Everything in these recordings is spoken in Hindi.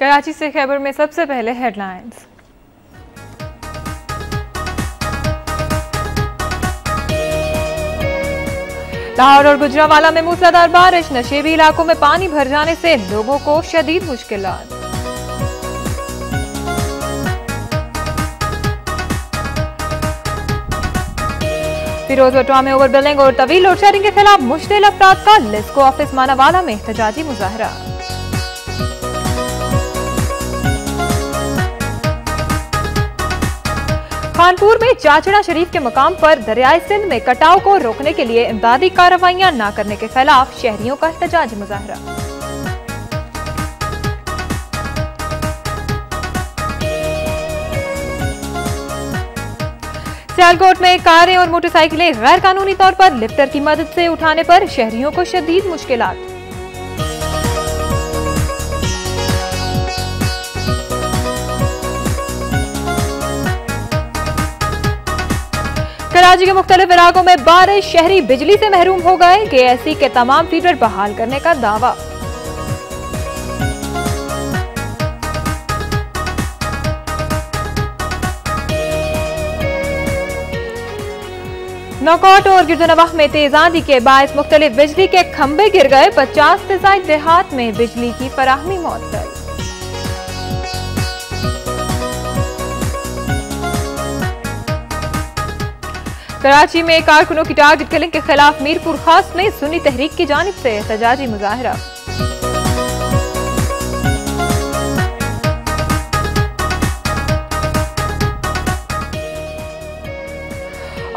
कराची से खैबर में सबसे पहले हेडलाइंस। लाहौर और गुजरावाला में मूसलाधार बारिश, नशेबी इलाकों में पानी भर जाने से लोगों को शदीद मुश्किलात। फिरोजपुर में ओवर बिलिंग और तवील लोड शेडिंग के खिलाफ मुश्तिल अफराद का लिस्को ऑफिस मानावाला में एहतजाजी मुजाहरा। खानपुर में चाचड़ा शरीफ के मकाम पर दरियाए सिंध में कटाव को रोकने के लिए इमदादी कार्रवाइयां न करने के खिलाफ शहरियों का एहतजाजी मुजाहरा। सियालकोट में कारें और मोटरसाइकिलें गैर कानूनी तौर पर लिफ्टर की मदद से उठाने पर शहरियों को शदीद मुश्किलात। कराची के मुख्तलिफ इलाकों में बारिश, शहरी बिजली से महरूम हो गए। केएससी के तमाम फीडर बहाल करने का दावा। नौकोट और गिरदनवाह में तेज आंधी के बायस मुख्तलिफ बिजली के खंभे गिर गए। 50 से ज्यादा देहात में बिजली की फराहमी मुअत्तल। कराची में कारकुनों की टारगेट किलिंग के खिलाफ मीरपुर खास में सुन्नी तहरीक की जानिब से एहतजाजी मुजाहरा।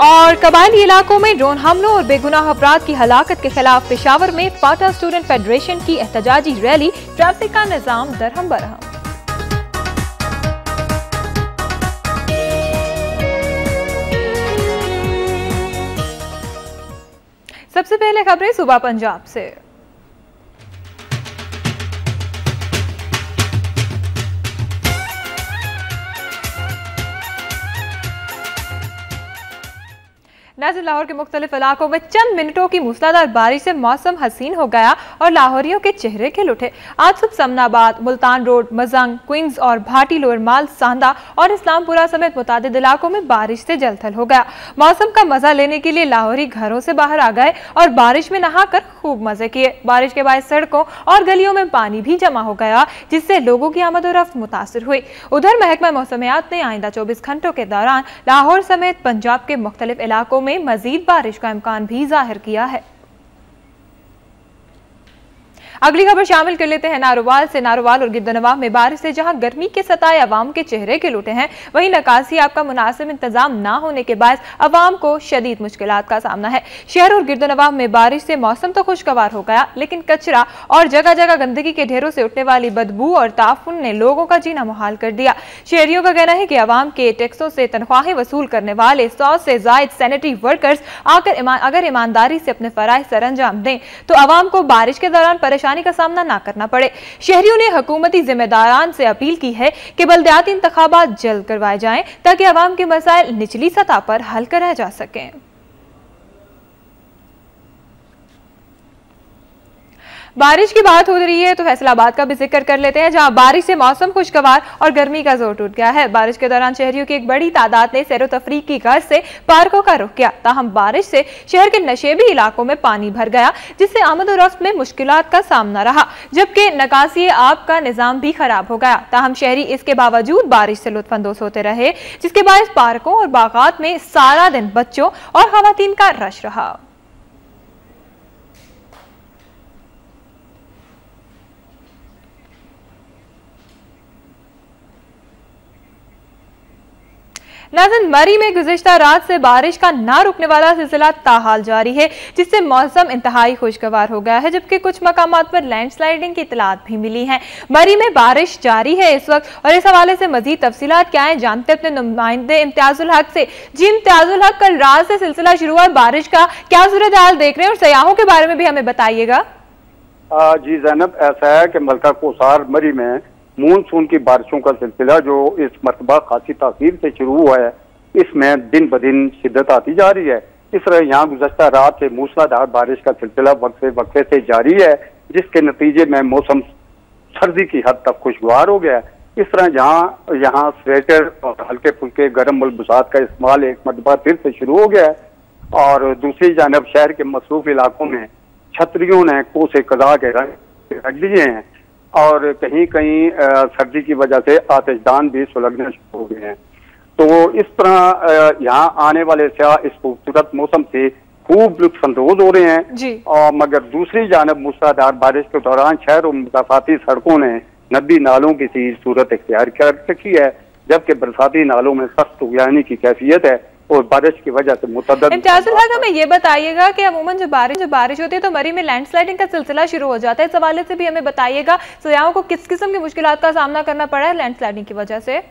और कबायली इलाकों में ड्रोन हमलों और बेगुनाह अफराद की हलाकत के खिलाफ पेशावर में फाटा स्टूडेंट फेडरेशन की एहतजाजी रैली। ट्रैफिक का निजाम दरहम बरहम। सबसे पहले खबरें सुबह पंजाब से। नाज़रीन, लाहौर के मुख्तलिफ इलाकों में चंद मिनटों की मूसलाधार बारिश से मौसम हसीन हो गया और लाहौरियों के चेहरे खिल उठे। आज सुबह समनाबाद, मुल्तान रोड, मजंग, क्वींस और भाटी लोअर माल, सांदा और इस्लामपुरा समेत मुतादिद इलाकों में बारिश से जलथल हो गया। मौसम का मजा लेने के लिए लाहौरी घरों से बाहर आ गए और बारिश में नहाकर खूब मजे किए। बारिश के बाद सड़कों और गलियों में पानी भी जमा हो गया, जिससे लोगों की आमद और रफ्त मुतासिर हुई। उधर महकमा मौसमियात ने आइंदा 24 घंटों के दौरान लाहौर समेत पंजाब के मुख्तलिफ इलाकों में मजीद बारिश का इम्कान भी जाहिर किया है। अगली खबर शामिल कर लेते हैं नारोवाल से। नारोवाल और गिरदनवाह में बारिश से जहां गर्मी के सताए अवाम के चेहरे खिल उठे हैं, वहीं निकासी आपका मुनासिब इंतजाम न होने के बायस अवाम को शदीद मुश्किलात का सामना है। शहर और गिरदनवाह में बारिश से मौसम तो खुशगवार हो गया, लेकिन कचरा और जगह जगह गंदगी के ढेरों से उठने वाली बदबू और ताफुन ने लोगों का जीना मुहाल कर दिया। शहरियों का कहना है कि अवाम के टैक्सों से तनख्वाहें वसूल करने वाले 100 से जायद सैनिटरी वर्कर्स अगर ईमानदारी से अपने फराइज सर अंजाम दें तो अवाम को बारिश के दौरान परेशानी का सामना ना करना पड़े। शहरियों ने हुकूमती जिम्मेदारान से अपील की है कि बल्दियाती इंतखाबात जल्द करवाए जाएं ताकि अवाम के मसाइल निचली सतह पर हल कराए जा सकें। बारिश की बात हो रही है तो फैसलाबाद का भी जिक्र कर लेते हैं, जहां बारिश से मौसम खुशगवार और गर्मी का जोर टूट गया है। बारिश के दौरान शहरियों की एक बड़ी तादाद ने सैर तफरीह की गर्ज से पार्कों का रुख किया। ताहम बारिश से शहर के नशेबी इलाकों में पानी भर गया, जिससे आमद और रफ्त में मुश्किलात का सामना रहा, जबकि निकासी आब का निजाम भी खराब हो गया। ताहम शहरी इसके बावजूद बारिश से लुत्फानंदोज होते रहे, जिसके बायस पार्कों और बागात में सारा दिन बच्चों और खवातीन का रश रहा। नाज़रीन, मरी में गुज़िश्ता रात से बारिश का ना रुकने वाला सिलसिला ताहाल जारी है, जिससे मौसम इंतहाई खुशगवार हो गया है, जबकि कुछ मकामात पर लैंडस्लाइडिंग की इतलात भी मिली हैं। मरी में बारिश जारी है इस वक्त, और इस हवाले से मजीद तफसीलात क्या है जानते अपने नुमाइंदे इम्तियाजुल हक से। जी इम्तियाजुल हक, कल रात से सिलसिला शुरू हुआ बारिश का, क्या सूरत हाल देख रहे हैं और सयाहों के बारे में भी हमें बताइएगा। जी जैनब, ऐसा है कि मलका कोसार मरी में मानसून की बारिशों का सिलसिला जो इस मरतबा खासी तासीर से शुरू हुआ है, इसमें दिन ब दिन शिद्दत आती जा रही है। इस तरह यहाँ गुज़श्ता रात से मूसलाधार बारिश का सिलसिला वक्फे से जारी है, जिसके नतीजे में मौसम सर्दी की हद तक खुशगवार हो गया है। इस तरह यहाँ स्वेटर और हल्के फुल्के गर्म मलबूसात का इस्तेमाल एक मरतबा फिर से शुरू हो गया है। और दूसरी जानब शहर के मसरूफ इलाकों में छतरियों ने कोसे कदा के रंग रख दिए हैं और कहीं कहीं सर्दी की वजह से आतिशदान भी सुलगने शुरू हो गए हैं। तो इस तरह यहाँ आने वाले सयाह इस खूबसूरत मौसम से खूब लुत्फानंदोज हो रहे हैं। और मगर दूसरी जानब मूसलाधार बारिश के दौरान शहर और मुसाफाती सड़कों ने नदी नालों की सी सूरत इख्तियार कर रखी है, जबकि बरसाती नालों में सख्त उगयानी की कैफियत है और बारिश की वजह से मुतअद्दिद। इम्तियाजुल हक, हमें ये बताइएगा कि अमूमन जब बारिश होती है तो मरी में लैंडस्लाइडिंग का सिलसिला शुरू हो जाता है। इस हवाले से भी हमें बताइएगा सयाहों को किस किस्म की मुश्किलात का सामना करना पड़ा है लैंडस्लाइडिंग की वजह से।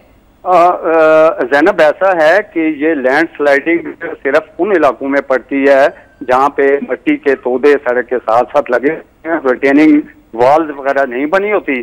ज़ैनब, ऐसा है कि ये लैंडस्लाइडिंग सिर्फ उन इलाकों में पड़ती है जहाँ पे मिट्टी के तोदे सड़क के साथ साथ लगे हैं, रिटेनिंग वॉल्स वगैरह नहीं बनी होती,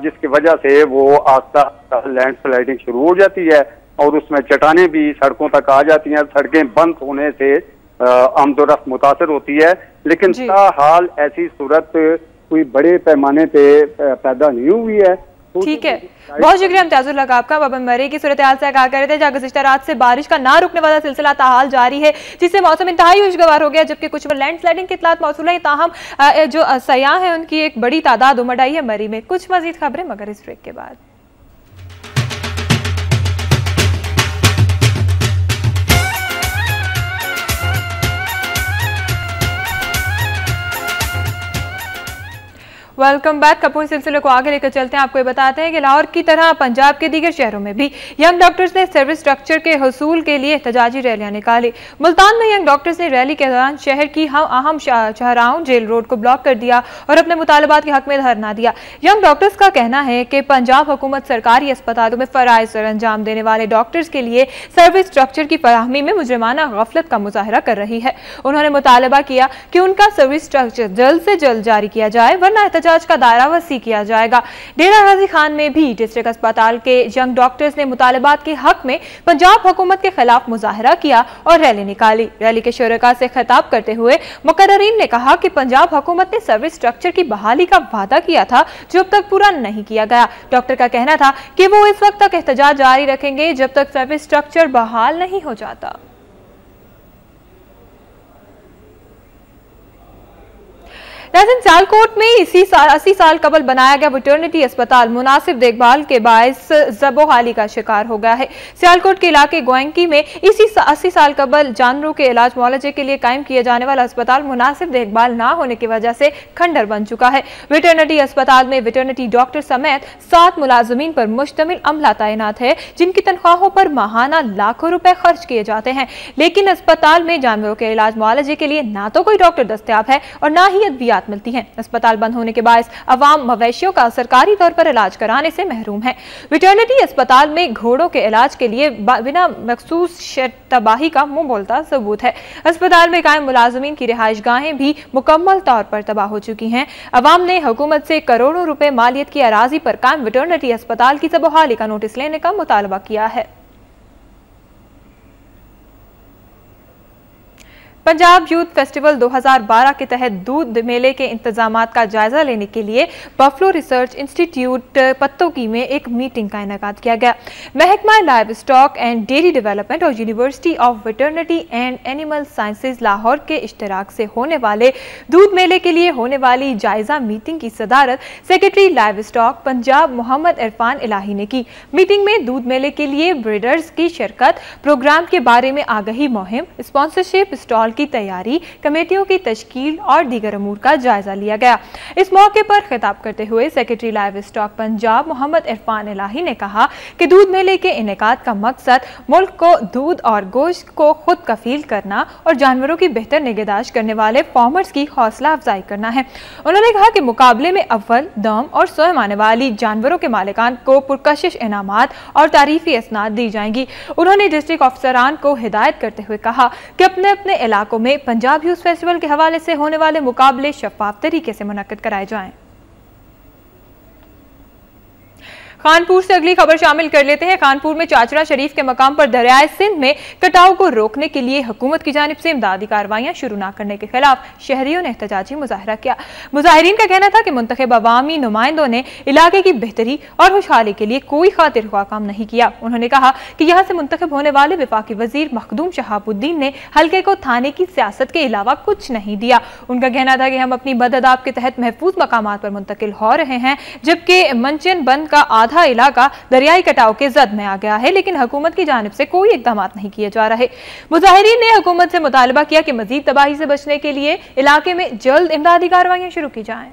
जिसकी वजह से वो आस्ता आस्ता लैंडस्लाइडिंग शुरू हो जाती है और उसमें चट्टानें भी सड़कों तक आ जाती हैं। सड़कें बंद होने से आमदोरफ्त मुतासर होती है, लेकिन ताहाल ऐसी सूरत कोई बड़े पैमाने पे पैदा नहीं हुई है। ठीक है, बहुत शुक्रिया इम्तियाजुल हक आपका। बाबा मरी की सूरत हाल से आगाह कर रहे थे जहाँ गुज़िश्ता रात से बारिश का ना रुकने वाला सिलसिला ताहाल जारी है, जिससे मौसम इंतहाई खुशगवार हो गया, जबकि कुछ लैंडस्लाइडिंग की इत्तलात मौसूल है। ताहम जो सयाह हैं उनकी एक बड़ी तादाद उमड़ आई है मरी में। कुछ मजीद खबरें मगर इस ब्रेक के बाद। Welcome back. कपूर सिलसिले को आगे लेकर चलते हैं। आपको ये बताते हैं कि लाहौर की तरह पंजाब के दीगर शहरों में भी यंग डॉक्टर्स ने सर्विस स्ट्रक्चर के हसूल के लिए एहतजाजी रैलियां निकाली। मुल्तान में यंग डॉक्टर्स ने रैली के दौरान शहर की अहम शाहराहों जेल रोड को ब्लॉक कर दिया और अपने मुतालबात के हक में धरना दिया। यंग डॉक्टर्स का कहना है कि पंजाब हुकूमत सरकारी अस्पतालों में फराइज सर अंजाम देने वाले डॉक्टर्स के लिए सर्विस स्ट्रक्चर की फराहमी में मुजरिमाना गफलत का मुजाहरा कर रही है। उन्होंने मुतालबा किया कि उनका सर्विस स्ट्रक्चर जल्द से जल्द जारी किया जाए, वरना का दायरा वसी किया जाएगा। डेरा गाजी खान में भी डिस्ट्रिक्ट अस्पताल के यंग डॉक्टर्स ने मुतालबात के हक में पंजाब हुकूमत के खिलाफ मुजाहरा किया और रैली निकाली। रैली के शुरका से खिताब करते हुए मुकर्ररीन ने कहा कि पंजाब हुकूमत ने सर्विस स्ट्रक्चर की बहाली का वादा किया था जो अब तक पूरा नहीं किया गया। डॉक्टर का कहना था कि वो इस वक्त तक एहतजाज जारी रखेंगे जब तक सर्विस स्ट्रक्चर बहाल नहीं हो जाता। नाज़रीन, सियालकोट में 80 साल कबल बनाया गया वेटरनिटी अस्पताल मुनासिब देखभाल के बायस ज़बोहाली का शिकार हो गया है। सियालकोट के इलाके गोयंकी में 80 साल कबल जानवरों के इलाज मुआलजे के लिए कायम किया जाने वाला अस्पताल मुनासिब देखभाल न होने की वजह से खंडर बन चुका है। वेटरनिटी अस्पताल में वेटरनिटी डॉक्टर समेत 7 मुलाजमीन पर मुश्तमिल अमला तैनात है, जिनकी तनख्वाहों पर माहाना लाखों रुपए खर्च किए जाते हैं, लेकिन अस्पताल में जानवरों के इलाज मुआलजे के लिए ना तो कोई डॉक्टर दस्तयाब है और ना ही अद्वियात मिलती हैं। अस्पताल बंद होने के बायस अवाम मवेशियों का सरकारी तौर पर इलाज कराने से महरूम है। वेटरनिटी अस्पताल में घोड़ों के इलाज के लिए बिना मखसूस तबाही का मुंह बोलता सबूत है। अस्पताल में कायम मुलाजमीन की रिहाइश गाहें भी मुकम्मल तौर पर तबाह हो चुकी हैं। अवाम ने हुकूमत से करोड़ों रुपए मालियत की अराजी पर कायम वेटरनिटी अस्पताल की सबहाली का नोटिस लेने का मुतालबा किया है। पंजाब यूथ फेस्टिवल 2012 के तहत दूध मेले के इंतजामात का जायजा लेने के लिए बफलो रिसर्च इंस्टीट्यूट पत्तोकी में एक मीटिंग का इनेकाद किया गया। महकमा livestock and dairy development और university of veterinary and animal sciences Lahore के इश्तराक से होने वाले दूध मेले के लिए होने वाली जायजा मीटिंग की सदारत secretary livestock Punjab Mohammad Irfan Elahi ने की। मीटिंग में दूध मेले के लिए ब्रीडर्स की शिरकत, प्रोग्राम के बारे में आगाही मुहिम, स्पॉन्सरशिप, स्टॉल की तैयारी, कमेटियों की तश्कील और दीगर अमूर का जायजा लिया गया। इस मौके पर खिताब करते हुए secretary livestock Punjab Mohammad Irfan Elahi ने कहा कि दूध मेले के इनेकाद का मकसद मुल्क को दूध और गोश्त को खुद कफील करना और जानवरों की बेहतर निगहदाश्त करने वाले फार्मर्स की हौसला अफजाई करना है। उन्होंने कहा कि मुकाबले में अव्वल, दम और स्वयं आने वाली जानवरों के मालिकान को पुरकशिश इनामात और तारीफी असनाद दी जाएंगी। उन्होंने डिस्ट्रिक्ट अफसरान को हिदायत करते हुए कहा कि अपने अपने इलाकों में पंजाब यूथ फेस्टिवल के हवाले से होने वाले मुकाबले शफाफ तरीके से मुनक्किद कराए जाएं। खानपुर से अगली खबर शामिल कर लेते हैं। खानपुर में चाचरा शरीफ के मकाम पर दरियाए सिंध में कटाव को रोकने के लिए हुकूमत की जानिब से इमदादी कार्रवाइयां शुरू न करने के खिलाफ शहरियों ने एहतजाजी मुजाहरा किया। मुजाहिरीन का कहना था कि मुंतखब अवामी नुमाइंदों ने इलाके की बेहतरी और खुशहाली के लिए कोई खातिर ख्वाह काम नहीं किया। उन्होंने कहा कि यहाँ से मुंतखब होने वाले वफाकी वजीर मखदूम शहाबुद्दीन ने हल्के को थाने की सियासत के अलावा कुछ नहीं दिया। उनका कहना था कि हम अपनी बदअदाब के तहत महफूज मकामात पर मुंतकिल हो रहे हैं, जबकि मंचन बंद का आधा इलाका दरियाई कटाव के जद में आ गया है, लेकिन हुकूमत की जानिब से कोई इकदाम नहीं किए जा रहे। मुजाहिरीन ने हुकूमत से मुतालबा किया कि मजीद तबाही से बचने के लिए इलाके में जल्द इमदादी कार्रवाइयां शुरू की जाएं।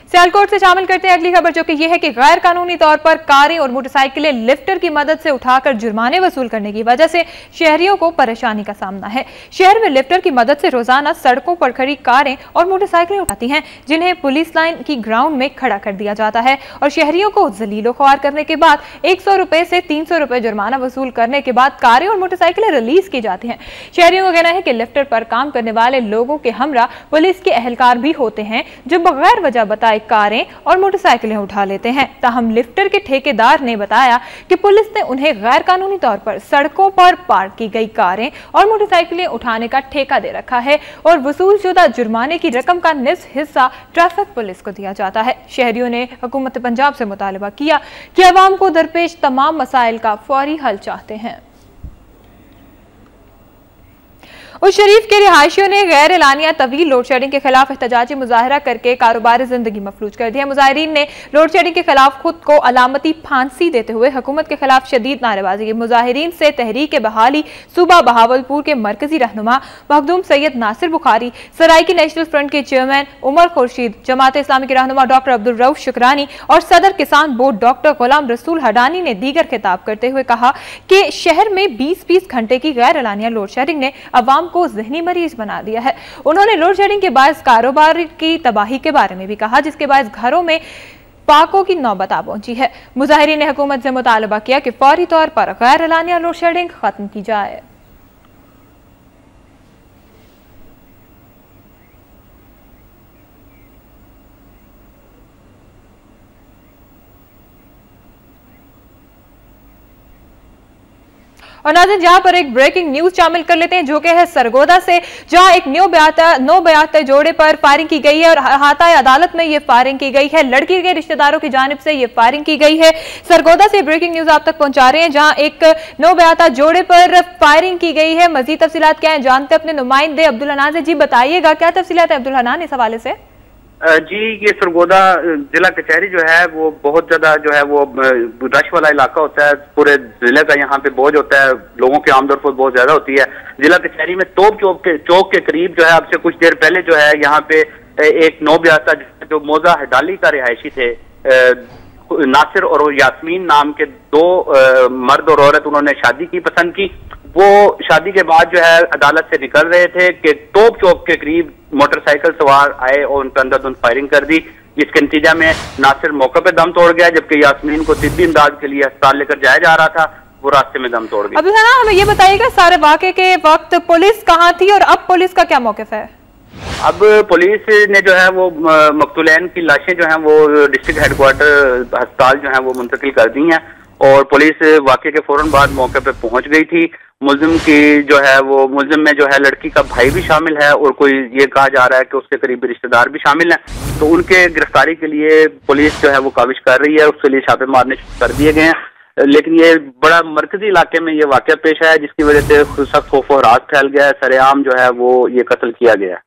सियालकोट से शामिल करते हैं अगली खबर, जो कि यह है कि गैर कानूनी तौर पर कारें और मोटरसाइकिलें लिफ्टर की मदद से उठाकर जुर्माने वसूल करने की वजह से शहरियों को परेशानी का सामना है। शहर में लिफ्टर की मदद से रोजाना सड़कों पर खड़ी कारें और मोटरसाइकिलें उठाती हैं, जिन्हें पुलिस लाइन की ग्राउंड में खड़ा कर दिया जाता है और शहरियों को जलीलो ख्वार करने के बाद 100 रुपए से 300 रुपए जुर्माना वसूल करने के बाद कारें और मोटरसाइकिलें रिलीज की जाती हैं। शहरियों का कहना है कि लिफ्टर पर काम करने वाले लोगों के हमरा पुलिस के एहलकार भी होते हैं, जो बगैर वजह बताए कारें और मोटरसाइकिलें उठा लेते हैं। ताहम लिफ्टर के ठेकेदार ने बताया कि पुलिस ने उन्हें गैर कानूनी तौर पर सड़कों पर पार्क की गई कारें और मोटरसाइकिलें उठाने का ठेका दे रखा है और वसूलशुदा जुर्माने की रकम का निस्फ हिस्सा ट्रैफिक पुलिस को दिया जाता है। शहरियों ने हुकूमत पंजाब से मुतालबा किया कि अवाम को दरपेश तमाम मसाइल का फौरी हल चाहते हैं। उस शरीफ के रिहायशियों ने गैर एलानिया तवील लोड शेडिंग के खिलाफ एहतजाजी मुजाहरा करके कारोबारी जिंदगी मफलूज कर दिया। मुजाहिरीन ने लोड शेडिंग के खिलाफ खुद को अलामती फांसी देते हुए हुकूमत के खिलाफ शदीद नारेबाजी की। मुजाहिरीन से तहरीक बहाली सूबा बहावलपुर के मरकजी रहनुमा मखदूम सैयद नासिर बुखारी, सराइकी नेशनल फ्रंट के चेयरमैन उमर खुर्शीद, जमात इस्लामी के रहनुमा डॉक्टर अब्दुल रऊफ शुक्रानी और सदर किसान बोर्ड डॉक्टर गुलाम रसूल हडानी ने दीगर खिताब करते हुए कहा कि शहर में 20-20 घंटे की गैर एलानिया लोड शेडिंग ने अवाम को ज़हनी मरीज बना दिया है। उन्होंने लोड शेडिंग के बायस कारोबार की तबाही के बारे में भी कहा, जिसके बायस घरों में पाकों की नौबत आ पहुंची है। मुजाहिरीन ने हुकूमत से मुतालबा किया कि फौरी तौर पर गैर एलानिया लोड शेडिंग खत्म की जाए। और नाज़रीन, जहां पर एक ब्रेकिंग न्यूज शामिल कर लेते हैं, जो कि है सरगोदा से, जहां एक नो बयात जोड़े पर फायरिंग की गई है और अहाता अदालत में ये फायरिंग की गई है। लड़की के रिश्तेदारों की जानिब से ये फायरिंग की गई है। सरगोदा से ब्रेकिंग न्यूज आप तक पहुंचा रहे हैं, जहां एक नो बयात जोड़े पर फायरिंग की गई है। मजीद तफसीलात क्या है जानते अपने नुमाइंदे अब्दुल हनान से। जी बताइएगा, क्या तफसीलात है अब्दुल हनान इस हवाले से? जी, ये सरगोदा जिला कचहरी जो है वो बहुत ज्यादा जो है वो रश वाला इलाका होता है। पूरे जिले का यहाँ पे बोझ होता है, लोगों की आमदोरफत बहुत ज्यादा होती है। जिला कचहरी में तोप चौक के करीब जो है अब से कुछ देर पहले जो है यहाँ पे एक नौबियाता जो मोजा हडाली का रिहायशी थे, नासिर और यास्मीन नाम के दो मर्द और औरत, उन्होंने शादी की पसंद की। वो शादी के बाद जो है अदालत से निकल रहे थे कि तोप चौक के करीब मोटरसाइकिल सवार आए और उन पर अंधाधुंध फायरिंग कर दी, जिसके नतीजा में नासिर मौके पे दम तोड़ गया, जबकि यास्मीन को तिब्बी इमदाद के लिए अस्पताल लेकर जाया जा रहा था, वो रास्ते में दम तोड़ गया। अब्दुल हनान, हमें ये बताइएगा सारे वाक़े के वक्त पुलिस कहाँ थी और अब पुलिस का क्या मौक़िफ़ है? अब पुलिस ने जो है वो मकतूलैन की लाशें जो हैं वो डिस्ट्रिक्ट हेडक्वार्टर अस्पताल जो है वो मुंतकिल कर दी हैं और पुलिस वाक़े के फौरन बाद मौके पे पहुंच गई थी। मुल्जिम की जो है वो मुल्जिम में जो है लड़की का भाई भी शामिल है और कोई ये कहा जा रहा है कि उसके करीबी रिश्तेदार भी शामिल हैं। तो उनके गिरफ्तारी के लिए पुलिस जो है वो काविश कर रही है, उसके लिए छापे मारने कर दिए गए हैं। लेकिन ये बड़ा मरकजी इलाके में ये वाक़या पेश आया, जिसकी वजह से सख्त खौफ और राहत फैल गया है। सरेआम जो है वो ये कत्ल किया गया है।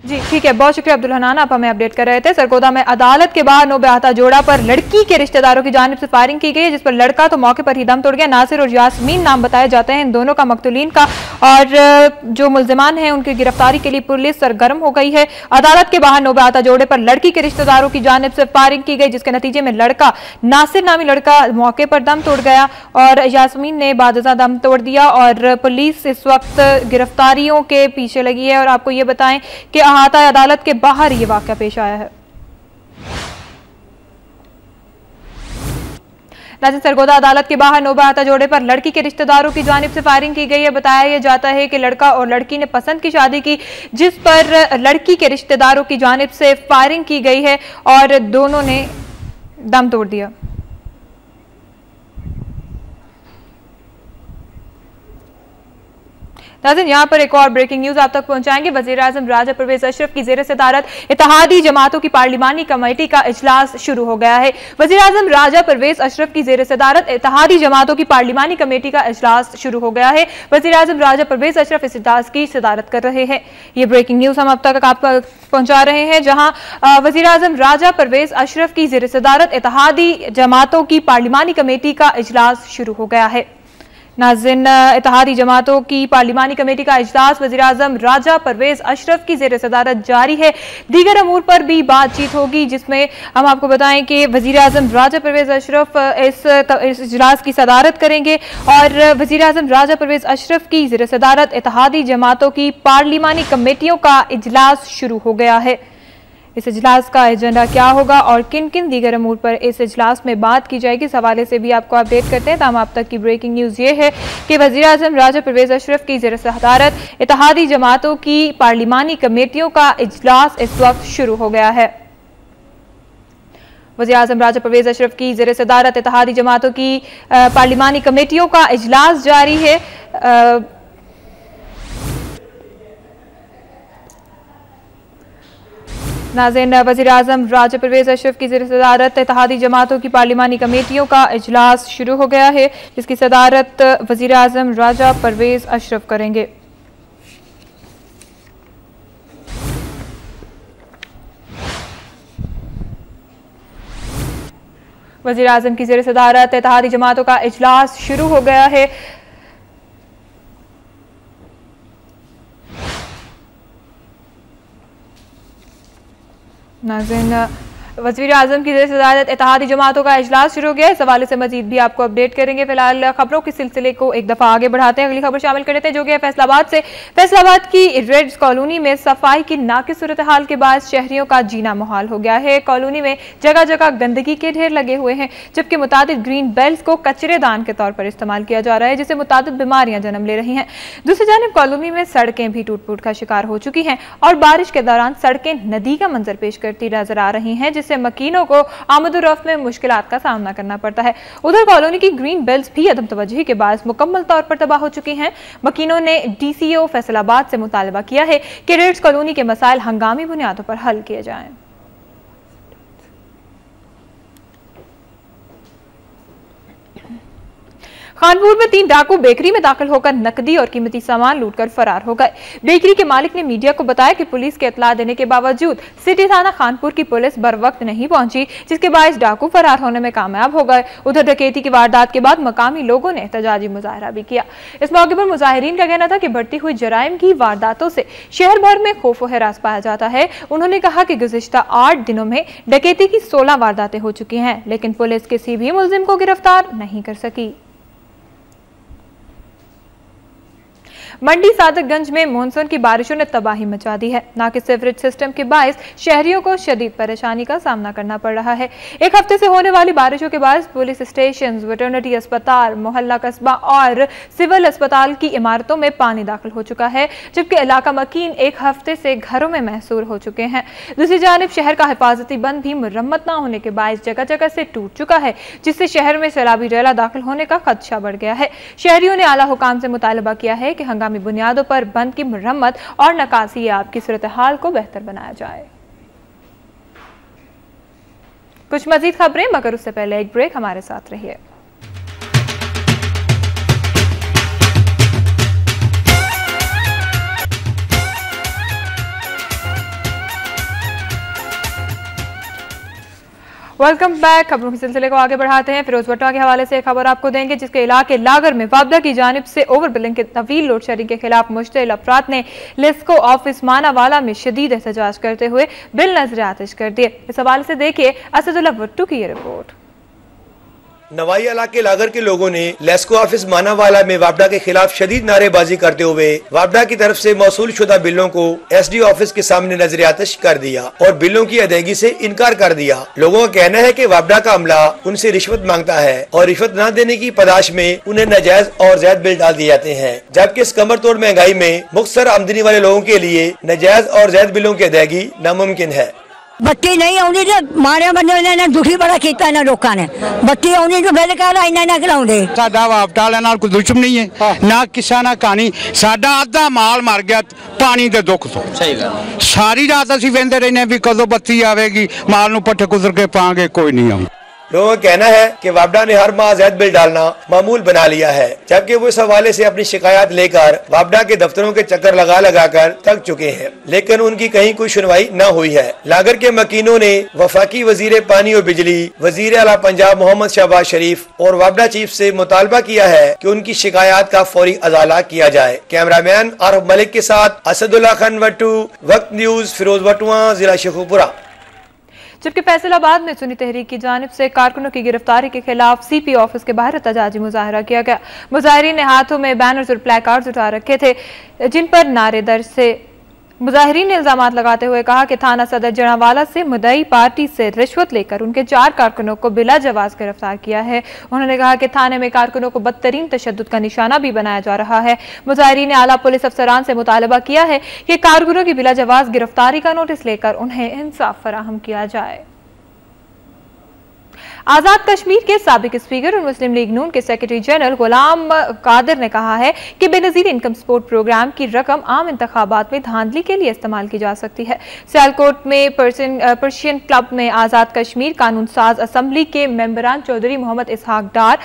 जी ठीक है, बहुत शुक्रिया अब्दुल हनान, आप हमें अपडेट कर रहे थे। सरगोदा में अदालत के बाहर नौबयाता जोड़ा पर लड़की के रिश्तेदारों की जानिब से फायरिंग की गई है, जिस पर लड़का तो मौके पर ही दम तोड़ गया। नासिर और यास्मीन नाम बताए जाते हैं इन दोनों का, मकतूलीन का, और जो मुल्जिमान हैं उनकी गिरफ्तारी के लिए पुलिस सरगर्म हो गई है। अदालत के बाहर नौबयाता जोड़े पर लड़की के रिश्तेदारों की जानिब से फायरिंग की गई, जिसके नतीजे में लड़का नासिर नामी लड़का मौके पर दम तोड़ गया और यास्मीन ने बादजा दम तोड़ दिया। और पुलिस इस वक्त गिरफ्तारियों के पीछे लगी है। और आपको ये बताएं कि अहाता अदालत के बाहर ये वाक़या पेश आया है। नाज़रीन, सरगोदा अदालत के बाहर नौबराता जोड़े पर लड़की के रिश्तेदारों की जानिब से फायरिंग की गई है। बताया जाता है कि लड़का और लड़की ने पसंद की शादी की, जिस पर लड़की के रिश्तेदारों की जानिब से फायरिंग की गई है और दोनों ने दम तोड़ दिया। नाज़रीन, यहाँ पर एक और ब्रेकिंग न्यूज आप तक पहुंचाएंगे। वज़ीर-ए-आज़म राजा परवेज अशरफ की ज़ेर सदारत इत्तेहादी जमातों की पार्लिमानी कमेटी का इजलास शुरू हो गया है। वज़ीर-ए-आज़म राजा परवेज अशरफ की ज़ेर सदारत इत्तेहादी जमातों की पार्लिमानी कमेटी का इजलास शुरू हो गया है। वज़ीर-ए-आज़म राजा परवेज अशरफ इस इजलास की सदारत कर रहे हैं। ये ब्रेकिंग न्यूज हम अब तक आपको पहुंचा रहे हैं, जहां वज़ीर-ए-आज़म राजा परवेज अशरफ की ज़ेर सदारत इत्तेहादी जमातों की पार्लिमानी कमेटी का इजलास शुरू हो गया है। नाज़रीन, इत्तेहादी जमातों की पार्लिमानी कमेटी का इजलास वज़ीर-ए-आज़म राजा परवेज अशरफ की ज़ेर सदारत जारी है। दीगर अमूर पर भी बातचीत होगी, जिसमें हम आपको बताएं कि वज़ीर-ए-आज़म राजा परवेज अशरफ इस इजलास की सदारत करेंगे और वज़ीर-ए-आज़म राजा परवेज अशरफ की ज़ेर सदारत इत्तेहादी जमातों की पार्लिमानी कमेटियों का इजलास शुरू हो गया है। इस इजलास का एजेंडा क्या होगा और किन किन दीगर अमूर पर इस इजलास में बात की जाएगी, इस हवाले से भी आपको अपडेट करते हैं। तमाम अब तक की ब्रेकिंग न्यूज़ ये है कि वज़ीर-ए-आज़म राजा परवेज अशरफ की ज़ेर सदारत इत्तेहादी जमातों की पार्लिमानी कमेटियों का इजलास इस वक्त शुरू हो गया है। वज़ीर-ए-आज़म राजा परवेज अशरफ की ज़ेर सदारत इत्तेहादी जमातों की पार्लिमानी कमेटियों का इजलास जारी है। नाज़रीन, वज़ीर-ए-आज़म राजा परवेज अशरफ की ज़ेर सदारत इत्तेहादी जमातों की पार्लिमानी कमेटियों का इजलास शुरू हो गया है, जिसकी सदारत वज़ीर-ए-आज़म राजा परवेज अशरफ करेंगे। वज़ीर-ए-आज़म की ज़ेर सदारत इत्तेहादी जमातों का इजलास शुरू हो गया है। नाज़रीन, वज़ीर-ए-आज़म की ज़ेर सदारत इत्तेहादी जमातों का इजलास शुरू हो गया है। इस हवाले से मजीद भी आपको अपडेट करेंगे। फिलहाल खबरों के सिलसिले को एक दफ़ा आगे बढ़ाते हैं, अगली खबर शामिल कर लेते हैं, जो कि है फैसलाबाद से। फैसलाबाद की रेड्स कॉलोनी में सफाई की नाक़िस सूरत हाल के बाद शहरियों का जीना मुहाल हो गया है। कॉलोनी में जगह जगह गंदगी के ढेर लगे हुए हैं, जबकि मुतादिद ग्रीन बेल्ट को कचरेदान के तौर पर इस्तेमाल किया जा रहा है, जिससे मुतादिद बीमारियां जन्म ले रही हैं। दूसरी जानिब कॉलोनी में सड़कें भी टूट फूट का शिकार हो चुकी हैं और बारिश के दौरान सड़कें नदी का मंजर पेश करती नजर आ रही हैं, जिससे मकीनों को आमद-ओ-रफ्त में मुश्किलात का सामना करना पड़ता है। उधर कॉलोनी की ग्रीन बेल्ट्स भी अदम तवज्जुही के बाद मुकम्मल तौर पर तबाह हो चुकी हैं। मकीनों ने DCO फैसलाबाद से मुतालबा किया है कि रेड्स कॉलोनी के मसाइल हंगामी बुनियादों पर हल किए जाएं। खानपुर में 3 डाकू बेकरी में दाखिल होकर नकदी और कीमती सामान लूटकर फरार हो गए। बेकरी के मालिक ने मीडिया को बताया कि पुलिस के इत्तला देने के बावजूद सिटी थाना खानपुर की पुलिस बर वक्त नहीं पहुंची, जिसके बायस डाकू फरार होने में कामयाब हो गए। उधर डकैती की वारदात के बाद मकामी लोगों ने एहतजाजी मुजाहरा भी किया। इस मौके पर मुजाहिरीन का कहना था कि बढ़ती हुई जराइम की वारदातों से शहर भर में खौफ व हिरास पाया जाता है। उन्होंने कहा कि गुज़िश्ता 8 दिनों में डकैती की 16 वारदातें हो चुकी हैं, लेकिन पुलिस किसी भी मुलजिम को गिरफ्तार नहीं कर सकी। मंडी सादतगंज में मानसून की बारिशों ने तबाही मचा दी है। नाकिस सीवरेज सिस्टम के बायस शहरियों को शदीद परेशानी का सामना करना पड़ रहा है। एक हफ्ते से होने वाली बारिशों के बाद पुलिस स्टेशन, वेटरनरी अस्पताल, मोहल्ला कस्बा और सिविल अस्पताल की इमारतों में पानी दाखिल हो चुका है, जबकि इलाका मकीन एक हफ्ते से घरों में महसूर हो चुके हैं। दूसरी जानिब शहर का हिफाजती बंद भी मुरम्मत न होने के बायस जगह जगह से टूट चुका है, जिससे शहर में सैलाबी रेला दाखिल होने का खदशा बढ़ गया है। शहरियों ने आला हुकाम से मुतालबा किया है कि हंगामी बुनियादों पर बंद की मुरम्मत और नकासी आपकी सूरत हाल को बेहतर बनाया जाए। कुछ मजीद खबरें, मगर उससे पहले एक ब्रेक, हमारे साथ रहिए। Welcome back. खबरों के सिलसिले को आगे बढ़ाते हैं। फिरोज भट्टा के हवाले से एक खबर आपको देंगे, जिसके इलाके लागर में वापदा की जानिब से ओवर बिलिंग के तवील लोड शेडिंग के खिलाफ मुश्तइल अफराद ने लिस्को ऑफिस मानावाला में शदीद एहतजाज करते हुए बिल नजर आतिश कर दिए। इस हवाले से देखिए असदुल्लाह भुट्टू की ये रिपोर्ट। नवाई इलाके लागर के लोगों ने लेस्को ऑफिस मानावाला में वापडा के खिलाफ शदीद नारेबाजी करते हुए वापडा की तरफ से मौसूल शुदा बिलों को एसडीओ ऑफिस के सामने नजर आतिश कर दिया और बिलों की अदायगी से इनकार कर दिया। लोगों का कहना है कि वापडा का अमला उनसे रिश्वत मांगता है और रिश्वत न देने की पदाश में उन्हें नाजायज और ज्यादा बिल डाल दिए जाते हैं, जबकि इस कमर तोड़ महंगाई में मुख्तसर आमदनी वाले लोगों के लिए नाजायज और ज्यादा बिलों की अदायगी नामुमकिन है। बत्ती नहीं आउंदी ते मारे बंदे ने दुखी बड़ा किया इन्होंने लोगों ने। बत्ती आउंदी तो बिल कहला इन्ना खिलाउंदे। साडा वापडा वाले नाल कोई दुश्मन नहीं है, ना किसा ना कहानी। साडा आधा माल मर गया पानी दे दुख तो। सही गल। सारी रात असीं वेंदे रहने भी कदों बत्ती आवेगी, माल नूं पट्ठे कुतर के पांगे, कोई नहीं आउंदा। लोगों का कहना है कि वापडा ने हर माह ज्यादा बिल डालना मामूल बना लिया है, जबकि वो इस हवाले से अपनी शिकायत लेकर वापडा के दफ्तरों के चक्कर लगा कर थक चुके हैं, लेकिन उनकी कहीं कोई सुनवाई न हुई है। लागर के मकीनों ने वफाकी वजीर पानी और बिजली, वजीर आला पंजाब मोहम्मद शहबाज शरीफ और वापडा चीफ से मुतालबा किया है कि उनकी शिकायत का फौरी अजाला किया जाए। कैमरामैन आरफ मलिक के साथ असदुल्ला खान वट्टू, वक्त न्यूज, फिरोज वटुआ, जिला शेखुपुरा। जबकि फैसलाबाद में सुन्नी तहरीक की जानिब से कारकुनों की गिरफ्तारी के खिलाफ सीपी ऑफिस के बाहर एहतजाजी मुजाहरा किया गया। मुजाहिरीन ने हाथों में बैनर्स और प्लेकार्ड्स उठा रखे थे जिन पर नारे दर्ज थे। मुजाहिरीन ने इल्जामात लगाते हुए कहा कि थाना सदर जनावाला से मुद्दई पार्टी से रिश्वत लेकर उनके 4 कारकुनों को बिला जवाज गिरफ्तार किया है। उन्होंने कहा कि थाने में कारकुनों को बदतरीन तशद्दुद का निशाना भी बनाया जा रहा है। मुजाहिरीन ने आला पुलिस अफसरान से मुतालबा किया है कि कारकुनों की बिला जवाज गिरफ्तारी का नोटिस लेकर उन्हें इंसाफ फराहम किया जाए। आजाद कश्मीर के साबिक स्पीकर और मुस्लिम लीग नून के सेक्रेटरी जनरल गुलाम कादिर ने कहा है कि बेनजीर इनकम सपोर्ट प्रोग्राम की रकम आम इंतखाबात में धांधली के लिए इस्तेमाल की जा सकती है। सियालकोट में पर्शियन क्लब में आजाद कश्मीर कानून साज असम्बली के मेंबरान चौधरी मोहम्मद इसहाक डार,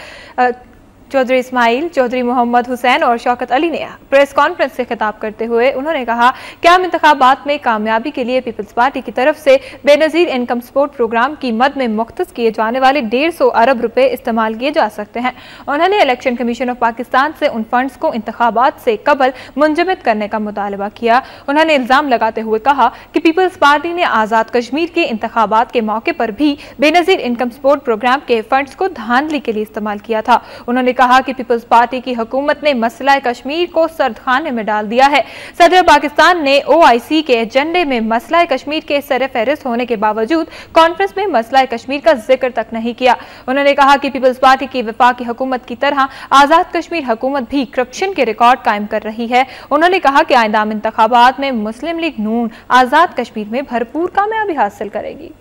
चौधरी इस्माइल, चौधरी मोहम्मद हुसैन और शौकत अली ने प्रेस कॉन्फ्रेंस से खिताब करते हुए उन्होंने कहा कि आम इंतखाबात में कामयाबी के लिए पीपल्स पार्टी की तरफ से बेनजीर इनकम सपोर्ट प्रोग्राम की मद में मुख्तस किए जाने वाले 150 अरब रुपए इस्तेमाल किए जा सकते हैं। उन्होंने इलेक्शन कमीशन ऑफ पाकिस्तान से उन फंड्स को इंतखाबात से कबल मुंजमद करने का मुतालबा किया। उन्होंने इल्जाम लगाते हुए कहा कि पीपल्स पार्टी ने आजाद कश्मीर के इंतखाबात के मौके पर भी बेनजीर इनकम सपोर्ट प्रोग्राम के फंड्स को धांधली के लिए इस्तेमाल किया था। उन्होंने कहा कि पीपल्स पार्टी की हुकूमत ने मसला कश्मीर को सर्दखाने में डाल दिया है। सदर पाकिस्तान ने OIC के एजेंडे में मसला कश्मीर के सर फहरिस्त होने के बावजूद कॉन्फ्रेंस में मसला कश्मीर का जिक्र तक नहीं किया। उन्होंने कहा कि पीपल्स पार्टी की वफाकी हुकूमत की तरह आजाद कश्मीर हुकूमत भी करप्शन के रिकॉर्ड कायम कर रही है। उन्होंने कहा कि आइंदा इंतखाबात में मुस्लिम लीग नून आजाद कश्मीर में भरपूर कामयाबी हासिल करेगी।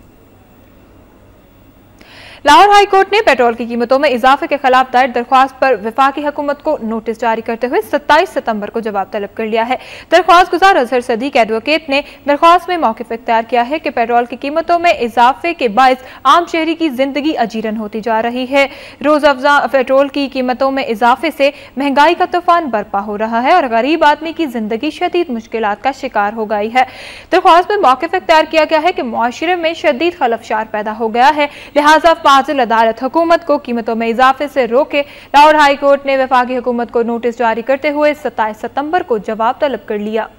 लाहौर हाई कोर्ट ने पेट्रोल की कीमतों में इजाफे के खिलाफ दायर दरख्वास्त पर वफाकी हुकूमत को नोटिस जारी करते हुए 27 सितंबर को जवाब तलब कर लिया है। दरख्वास्त गुजार अजहर सदीक एडवोकेट ने दरख्वास्त में मौक़िफ़ इख्तियार किया है कि पेट्रोल की कीमतों में इजाफे के बायस आम शहरी की जिंदगी अजीरन होती जा रही है। रोज अफजा पेट्रोल की कीमतों में इजाफे से महंगाई का तूफान बर्पा हो रहा है और गरीब आदमी की जिंदगी शदीद मुश्किलात का शिकार हो गई है। दरख्वास्त में मौक़िफ़ इख्तियार किया गया है कि मुआशरे में शदीद खलफशार पैदा हो गया है, लिहाजा फाजिल अदालत हुकूमत को कीमतों में इजाफे से रोके। लाहौर हाई कोर्ट ने वफाकी हुकूमत को नोटिस जारी करते हुए 27 सितंबर को जवाब तलब कर लिया।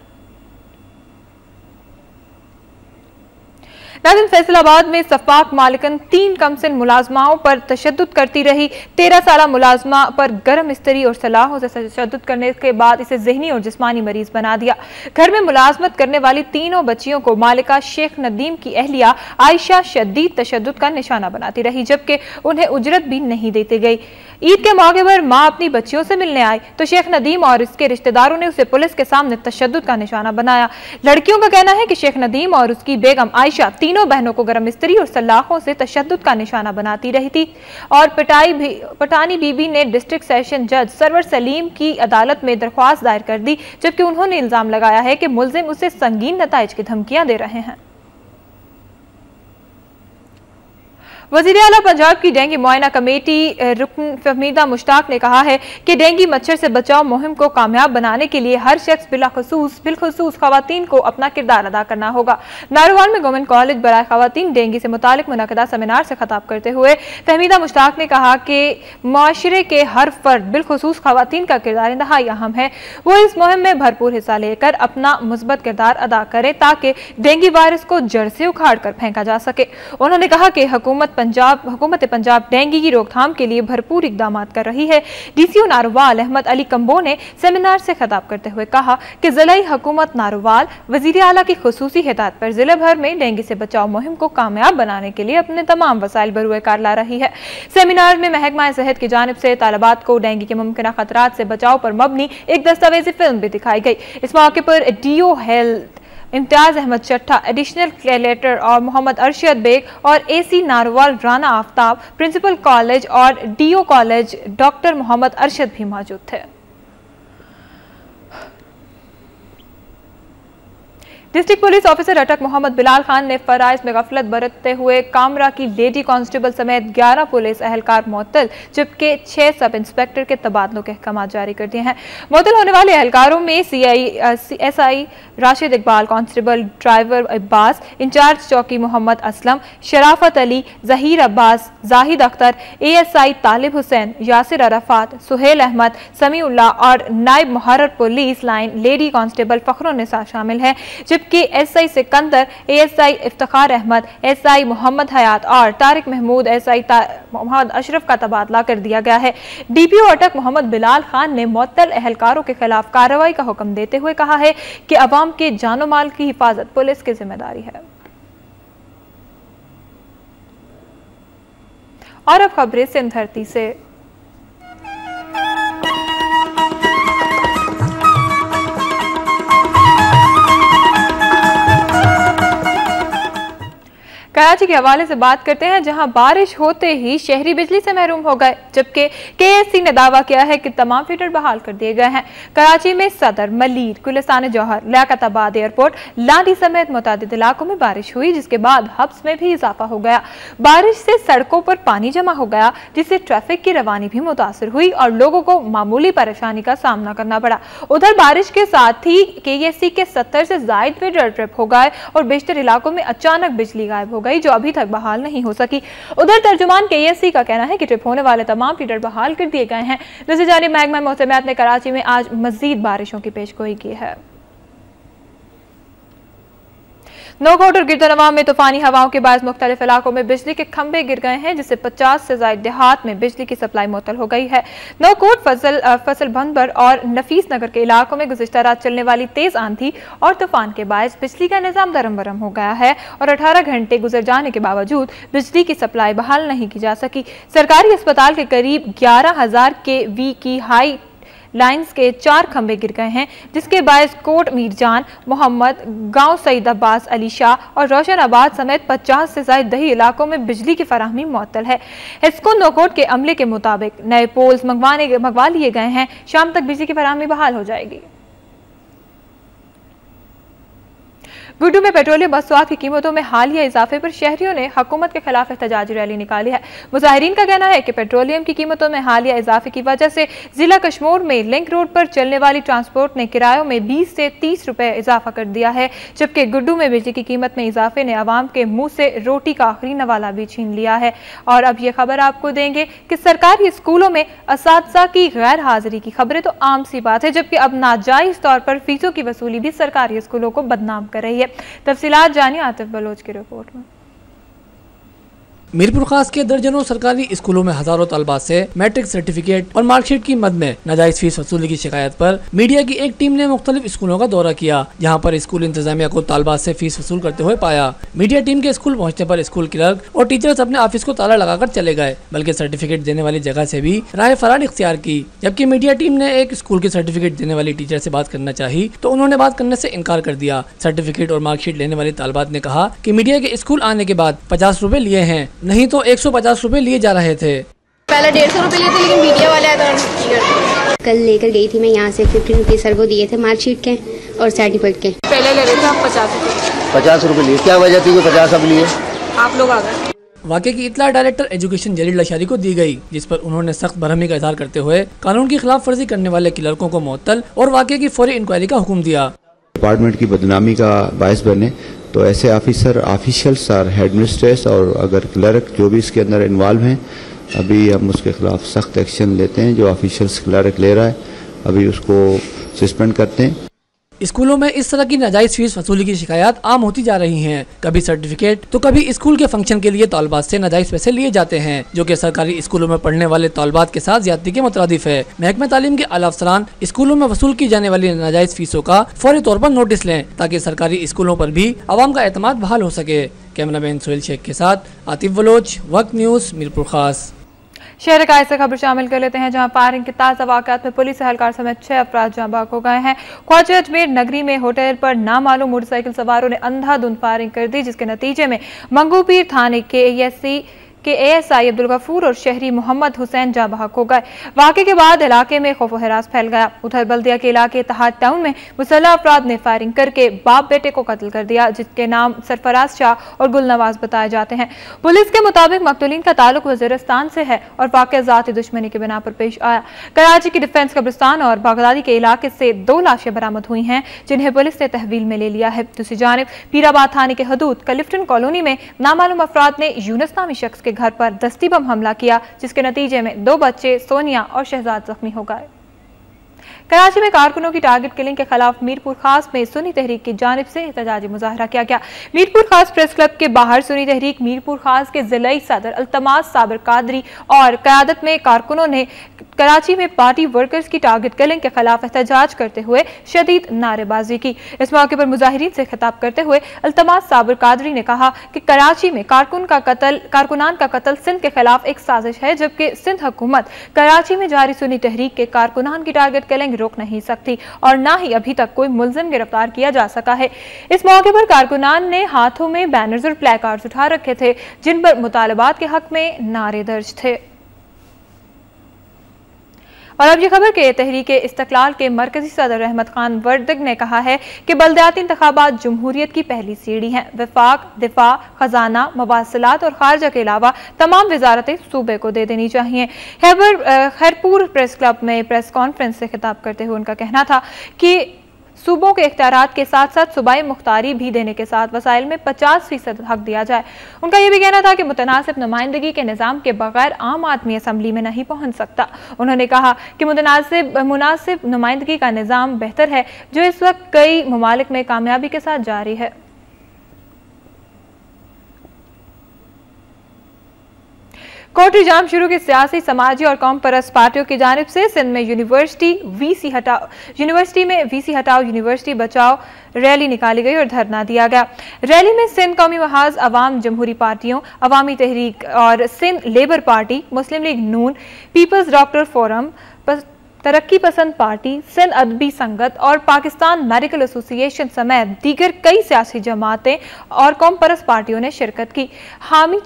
नाज़रीन, फैसलाबाद में सफाक मालिकन 3 कमसिन मुलाजमाओं पर तशद्दुद करती रही। 13 साला मुलाजमा पर गर्म इस्तरी और सलाहों से तशद्दुद करने के बाद इसे ज़हनी और जिस्मानी मरीज बना दिया। घर में मुलाजमत करने वाली तीनों बच्चियों को मालिका शेख नदीम की अहलिया आयशा शदीद तशद्दुद का निशाना बनाती रही, जबकि उन्हें उजरत भी नहीं देती गई। ईद के मौके पर माँ अपनी बच्चियों से मिलने आई तो शेख नदीम और इसके रिश्तेदारों ने उसे पुलिस के सामने तशद्दुद का निशाना बनाया। लड़कियों का कहना है कि शेख नदीम और उसकी बेगम आयशा तीनों बहनों को गर्म इस्त्री और सलाखों से तशद्दुद का निशाना बनाती रही थी और पटानी बीबी ने डिस्ट्रिक्ट सेशन जज सरवर सलीम की अदालत में दरख्वास्त दायर कर दी, जबकि उन्होंने इल्जाम लगाया है कि मुल्जिम उसे संगीन नताइज की धमकियां दे रहे हैं। वज़ीर आला पंजाब की डेंगू मुआयना कमेटी रुकन फहमीदा मुश्ताक ने कहा है कि डेंगू मच्छर से बचाव मुहिम को कामयाब बनाने के लिए हर शख्स बिलखुसूस खवातीन को अपना किरदार अदा करना होगा। नारोवाल में गवर्नमेंट कॉलेज बराए खवातीन डेंगू से मुतालिक मुनक़दा सेमिनार से खिताब करते हुए फहमीदा मुश्ताक ने कहा कि मुआशरे के हर फर्द बिलखुसूस खवातीन का किरदार इंतहाई अहम है, वो इस मुहिम में भरपूर हिस्सा लेकर अपना मुस्बत किरदार अदा करें ताकि डेंगू वायरस को जड़ से उखाड़ कर फेंका जा सके। उन्होंने कहा कि हुकूमत हुकूमत पंजाब डेंगू की रोकथाम के लिए भरपूर इकदाम कर रही है। DCO नारोवाल अहमद अली कंबो ने सेमिनार से खिताब करते हुए कहा कि जिला हुकूमत नारोवाल वजीर आला की खुसूसी हिदायत पर जिले भर में डेंगू से बचाव मुहिम को कामयाब बनाने के लिए अपने तमाम वसाइल बरूए कार ला रही है। सेमिनार में महकमा सेहत की जानिब से तालिबात को डेंगू के मुमकिन खतरात से बचाव पर मबनी एक दस्तावेजी फिल्म भी दिखाई गई। इस मौके पर DO हेल्थ इम्तियाज अहमद चट्टा, एडिशनल कलेक्टर और मोहम्मद अरशद बेग और AC Narowal Rana Aftab, principal college और DO college doctor Mohammad Arshad भी मौजूद थे। डिस्ट्रिक्ट पुलिस ऑफिसर अटक मोहम्मद बिलाल खान ने फराइज में गफलत बरतते हुए कामरा की लेडी कांस्टेबल समेत 11 पुलिस एहलकार मुअत्तल जबकि 6 सब इंस्पेक्टर के तबादलों के अहकाम जारी कर दिए हैं। मुअत्तल होने वाले एहलकारों में SI Rashid Iqbal, constable driver Abbas, in charge चौकी मोहम्मद असलम, शराफत अली, जहीर अब्बास, जाहिद अख्तर, ASI तालिब हुसैन, यासिर अराफात, सुहेल अहमद, समीउल्लाह और नायब मुहर्रर police line lady constable Fakhrunnisa शामिल है। जबकि SI Sikandar, ASI Iftikhar Ahmad, SI Mohammad हयात और तारिक महमूद SI मोहम्मद अशरफ का तबादला कर दिया गया है। DPO अटक मोहम्मद बिलाल खान ने मुअत्तल एहलकारों के खिलाफ कार्रवाई का हुक्म देते हुए कहा है कि अवाम के जानो माल की हिफाजत पुलिस की जिम्मेदारी है। और अब खबरें सिंध धरती से। कराची के हवाले से बात करते हैं, जहां बारिश होते ही शहरी बिजली से महरूम हो गए, जबकि KSC ने दावा किया है कि तमाम फीडर बहाल कर दिए गए हैं। कराची में सदर, मलीर, गुलिस्तान जौहर, लियाकताबाद एयरपोर्ट, लाडी समेत मुतादिद इलाकों में बारिश हुई, जिसके बाद हब्स में भी इजाफा हो गया। बारिश से सड़कों पर पानी जमा हो गया, जिससे ट्रैफिक की रवानी भी मुतासर हुई और लोगों को मामूली परेशानी का सामना करना पड़ा। उधर बारिश के साथ ही KSC के 70 से ज्यादा फीडर ट्रिप हो गए और बेशतर इलाकों में अचानक बिजली गायब हो गई, जो अभी तक बहाल नहीं हो सकी। उधर तर्जुमान KSC का कहना है कि ट्रिप होने वाले तमाम फीडर बहाल कर दिए गए हैं। दूसरी जानिब महकमा मौसमियात ने कराची में आज मजीद बारिशों की पेशगोई की है। नौकोट और गिरदनवा में तूफानी हवाओं के बायस मुख्तलिफ इलाकों में बिजली के खंभे गिर गए हैं, जिससे 50 से ज्यादा देहात में बिजली की सप्लाई मुअत्तल हो गई है। नौकोट, फसल भंबर और नफीस नगर के इलाकों में गुज़िश्ता रात चलने वाली तेज आंधी और तूफान के बायस बिजली का निजाम दरम बरम हो गया है और 18 घंटे गुजर जाने के बावजूद बिजली की सप्लाई बहाल नहीं की जा सकी। सरकारी अस्पताल के करीब 11,000 kV की हाई लाइन्स के 4 खंभे गिर गए हैं, जिसके बायस कोट मीरजान, मोहम्मद, गांव सईद अब्बास अली शाह और रोशनाबाद समेत 50 से ज्यादा दही इलाकों में बिजली की फराहमी मुअत्तल है। हिस्को नौकोट के अमले के मुताबिक नए पोल्स मंगवा लिए गए हैं। शाम तक बिजली की फराहमी बहाल हो जाएगी। गुड्डू में पेट्रोलियम मसनूआत की कीमतों में हालिया इजाफे पर शहरियों ने हुकूमत के खिलाफ एहतजाजी रैली निकाली है। मुजाहिरीन का कहना है कि पेट्रोलियम की कीमतों में हालिया इजाफे की वजह से जिला कश्मीर में लिंक रोड पर चलने वाली ट्रांसपोर्ट ने किरायों में 20 से 30 रुपए इजाफा कर दिया है, जबकि गुड्डू में बिजली की कीमत में इजाफे ने आवाम के मुंह से रोटी का आखिरी नवाला भी छीन लिया है। और अब ये खबर आपको देंगे कि सरकारी स्कूलों में असातिज़ा की गैर हाजिरी की खबरें तो आम सी बात है, जबकि अब नाजायज तौर पर फीसों की वसूली भी सरकारी स्कूलों को बदनाम कर रही है। तफसीलात जानिए आतिफ बलोच की रिपोर्ट में। मीरपुर खास के दर्जनों सरकारी स्कूलों में हजारों तलबा से मैट्रिक सर्टिफिकेट और मार्कशीट की मद में नाजायज फीस वसूली की शिकायत पर मीडिया की एक टीम ने मुख्तलिफ स्कूलों का दौरा किया, जहां पर स्कूल इंतजामिया को तलबा से फीस वसूल करते हुए पाया। मीडिया टीम के स्कूल पहुंचने पर स्कूल क्लर्क और टीचर्स अपने ऑफिस को ताला लगाकर चले गए, बल्कि सर्टिफिकेट देने वाली जगह से भी राह फरार इख्तियार की। जबकि मीडिया टीम ने एक स्कूल के सर्टिफिकेट देने वाली टीचर से बात करना चाही तो उन्होंने बात करने से इनकार कर दिया। सर्टिफिकेट और मार्कशीट लेने वाली तालबात ने कहा कि मीडिया के स्कूल आने के बाद 50 रुपए लिए हैं, नहीं तो 150 रुपए लिए जा रहे थे। पहले 150 रुपए लिए थे, लेकिन मीडिया वाले कल लेकर गई थी मैं यहाँ से 50 रुपये सर को दिए थे मार्कशीट के और सर्टिफिकेट के। पहले ले रहे थे आप 50 रुपए लिए, क्या वजह थी 50 अब लिए? आप लोग आ गए। वाक़े की इत्तला डायरेक्टर एजुकेशन जलील लशारी को दी गई, जिस पर उन्होंने सख्त बरहमी का इजहार करते हुए कानून की खिलाफ वर्जी करने वाले क्लर्कों को मुअत्तल और वाक़े की फौरी इंक्वायरी का हुक्म दिया। डिपार्टमेंट की बदनामी का बायस बने तो ऐसे ऑफिशियल्स और हेडमिस्ट्रेस और अगर क्लर्क जो भी इसके अंदर इन्वॉल्व हैं, अभी हम उसके खिलाफ सख्त एक्शन लेते हैं। जो ऑफिशियल्स क्लर्क ले रहा है अभी उसको सस्पेंड करते हैं। स्कूलों में इस तरह की नाजायज फीस वसूली की शिकायत आम होती जा रही हैं। कभी सर्टिफिकेट तो कभी स्कूल के फंक्शन के लिए तलबात से नाजायज पैसे लिए जाते हैं, जो कि सरकारी स्कूलों में पढ़ने वाले तलबात के साथ ज्यादती के मुतरादिफ है। महकमा तालीम के आला अफसरान स्कूलों में वसूल की जाने वाली नाजायज फीसों का फौरी तौर पर नोटिस लें, ताकि सरकारी स्कूलों पर भी आवाम का एतमाद बहाल हो सके। कैमरामैन सोहेल शेख के साथ आतिफ बलोच, वक्त न्यूज़, मीरपुर खास। शहर का ऐसे खबर शामिल कर लेते हैं, जहां फायरिंग के ताज़ा वाक़यात में पुलिस एहलकार समेत 6 अफराद जाँ बाग हो गए हैं। ख्वाजा अजमेर नगरी में होटल पर नामालूम मोटरसाइकिल सवारों ने अंधाधुंध फायरिंग कर दी, जिसके नतीजे में मंगूपीर थाने के ASI अब्दुल गफूर और शहरी मोहम्मद हुसैन जाँ बहक हो गए। वाक़े के बाद इलाके में खौफ हरास फैल गया। उधर बल्दिया के इलाके इत्तेहाद टाउन में मुसल्लह अफराद ने फायरिंग करके बाप बेटे को कत्ल कर दिया, जिसके नाम सरफराज शाह और गुलनवाज बताए जाते हैं। पुलिस के मुताबिक मकतूलीन का ताल्लुक वज़ीरिस्तान से है और वाक़या ज़ाती दुश्मनी की बिना पर पेश आया। कराची की डिफेंस कब्रिस्तान और बागदादी के इलाके से 2 लाशें बरामद हुई हैं, जिन्हें पुलिस ने तहवील में ले लिया है। दूसरी जानिब पीराबाद थाने के हदूद कलिफ्टन कॉलोनी में नामालूम अफराद ने यूनुस नामी शख्स के घर पर दस्ती बम हमला किया, जिसके नतीजे में 2 बच्चे सोनिया और शहजाद जख्मी हो गए। कराची में कारकुनों की टारगेट किलिंग के खिलाफ मीरपुर खास में सुन्नी तहरीक की जानिब से एहतजाजी मुजाहरा किया गया। मीरपुर खास प्रेस क्लब के बाहर सुन्नी तहरीक मीरपुर खास के जिलाई सदर अल्तमास साबिर कादरी और क़यादत में कारकुनों ने कराची में पार्टी वर्कर्स की टारगेट किलिंग के खिलाफ एहतजाज करते हुए शदीद नारेबाजी की। इस मौके पर मुजाहिरीन से खिताब करते हुए अल्तमास साबिर कादरी ने कहा कि कराची में कारकुनान का कत्ल सिंध के खिलाफ एक साजिश है, जबकि सिंध हुकूमत कराची में जारी सुन्नी तहरीक के कारकुनान की टारगेट किलिंग रोक नहीं सकती और न ही अभी तक कोई मुलजिम गिरफ्तार किया जा सका है। इस मौके पर कारकुनान ने हाथों में बैनर्स और प्लेकार्ड्स उठा रखे थे, जिन पर मुतालबात के हक में नारे दर्ज थे। और अब ये खबर के तहरीक इस्तकलाल के मरकजी सदर रहमत खान वर्दग ने कहा है कि बल्दियाती इंतखाबात जमहूरियत की पहली सीढ़ी हैं। वफाक, दिफा, खजाना, मवासिलात और खारजा के अलावा तमाम वजारतें सूबे को दे देनी चाहिए। खैरपुर प्रेस क्लब में प्रेस कॉन्फ्रेंस से खिताब करते हुए उनका कहना था कि सूबों के इख्तियारात के साथ साथ सूबाई मुख्तारी भी देने के साथ वसाइल में 50% हक दिया जाए। उनका यह भी कहना था कि मुतनासिब नुमाइंदगी के निज़ाम के बगैर आम आदमी असम्बली में नहीं पहुंच सकता। उन्होंने कहा कि मुनासिब नुमाइंदगी का निज़ाम बेहतर है, जो इस वक्त कई ममालिक में कामयाबी के साथ जारी है। कोर्ट जाम शुरू की सियासी, समाजी और कौम परस्त पार्टियों की जानिब से सिंध में यूनिवर्सिटी में वीसी हटाओ यूनिवर्सिटी बचाओ रैली निकाली गई और धरना दिया गया। रैली में सिंध कौमी महाज, अवाम जमहूरी पार्टियों, अवामी तहरीक और सिंध लेबर पार्टी, मुस्लिम लीग नून, पीपल्स डॉक्टर फोरम, तरक्की पसंद पार्टी, सिंध अदबी संगत और पाकिस्तान मेडिकल एसोसिएशन समेत दीगर कई सियासी जमातें और कौम परस्त पार्टियों ने शिरकत की।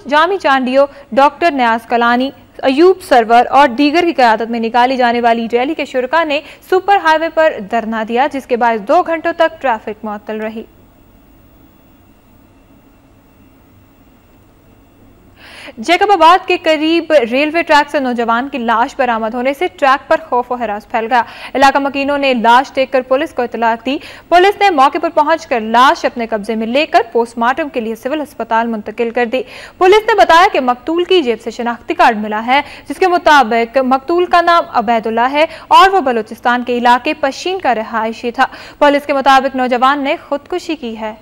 जामी चांडियो, डॉक्टर न्याज कलानी, अयूब सरवर और दीगर की क़यादत में निकाली जाने वाली रैली के शुरका ने सुपर हाईवे पर धरना दिया, जिसके बाद 2 घंटों तक ट्रैफिक मुअत्तल रही। जैकबाबाद के करीब रेलवे ट्रैक से नौजवान की लाश बरामद होने से ट्रैक पर खौफ और हरास फैल गया। इलाका मकीनों ने लाश देखकर पुलिस को इत्तला दी। पुलिस ने मौके पर पहुंचकर लाश अपने कब्जे में लेकर पोस्टमार्टम के लिए सिविल अस्पताल मुंतकिल कर दी। पुलिस ने बताया कि मकतूल की जेब से शनाख्ती कार्ड मिला है, जिसके मुताबिक मकतूल का नाम अबैदुल्ला है और वह बलूचिस्तान के इलाके पशीन का रहायशी था। पुलिस के मुताबिक नौजवान ने खुदकुशी की है।